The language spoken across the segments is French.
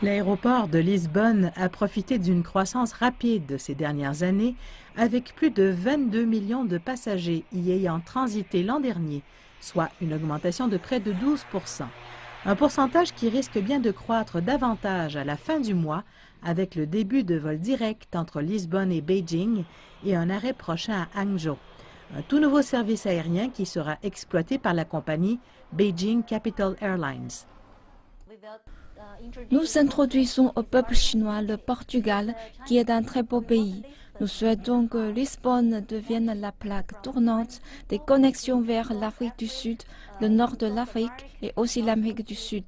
L'aéroport de Lisbonne a profité d'une croissance rapide de ces dernières années, avec plus de 22 millions de passagers y ayant transité l'an dernier, soit une augmentation de près de 12%. Un pourcentage qui risque bien de croître davantage à la fin du mois, avec le début de vols directs entre Lisbonne et Beijing et un arrêt prochain à Hangzhou. Un tout nouveau service aérien qui sera exploité par la compagnie Beijing Capital Airlines. Nous introduisons au peuple chinois le Portugal, qui est un très beau pays. Nous souhaitons que Lisbonne devienne la plaque tournante des connexions vers l'Afrique du Sud, le nord de l'Afrique et aussi l'Amérique du Sud.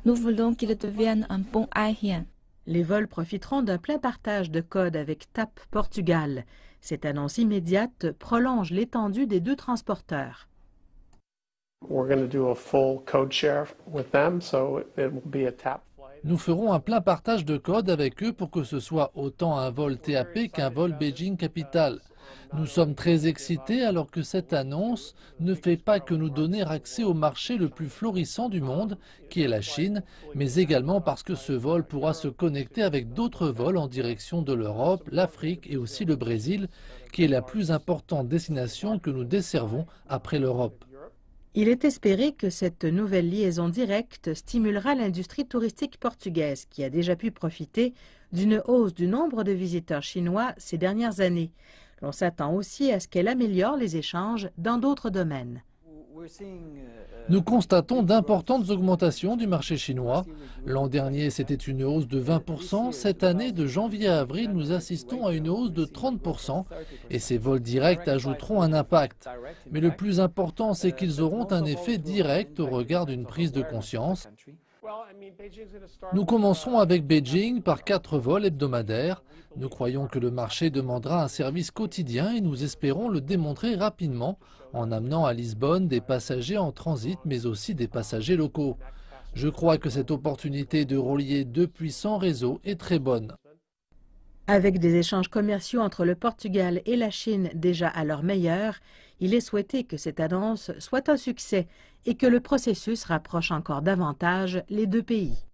Nous voulons qu'il devienne un pont aérien. Les vols profiteront d'un plein partage de codes avec TAP Portugal. Cette annonce immédiate prolonge l'étendue des deux transporteurs. Nous ferons un plein partage de codes avec eux pour que ce soit autant un vol TAP qu'un vol Beijing Capital. Nous sommes très excités alors que cette annonce ne fait pas que nous donner accès au marché le plus florissant du monde, qui est la Chine, mais également parce que ce vol pourra se connecter avec d'autres vols en direction de l'Europe, l'Afrique et aussi le Brésil, qui est la plus importante destination que nous desservons après l'Europe. Il est espéré que cette nouvelle liaison directe stimulera l'industrie touristique portugaise qui a déjà pu profiter d'une hausse du nombre de visiteurs chinois ces dernières années. L'on s'attend aussi à ce qu'elle améliore les échanges dans d'autres domaines. Nous constatons d'importantes augmentations du marché chinois. L'an dernier, c'était une hausse de 20%. Cette année, de janvier à avril, nous assistons à une hausse de 30%. Et ces vols directs ajouteront un impact. Mais le plus important, c'est qu'ils auront un effet direct au regard d'une prise de conscience. Nous commencerons avec Beijing par 4 vols hebdomadaires. Nous croyons que le marché demandera un service quotidien et nous espérons le démontrer rapidement en amenant à Lisbonne des passagers en transit mais aussi des passagers locaux. Je crois que cette opportunité de relier deux puissants réseaux est très bonne. Avec des échanges commerciaux entre le Portugal et la Chine déjà à leur meilleur, il est souhaité que cette annonce soit un succès et que le processus rapproche encore davantage les deux pays.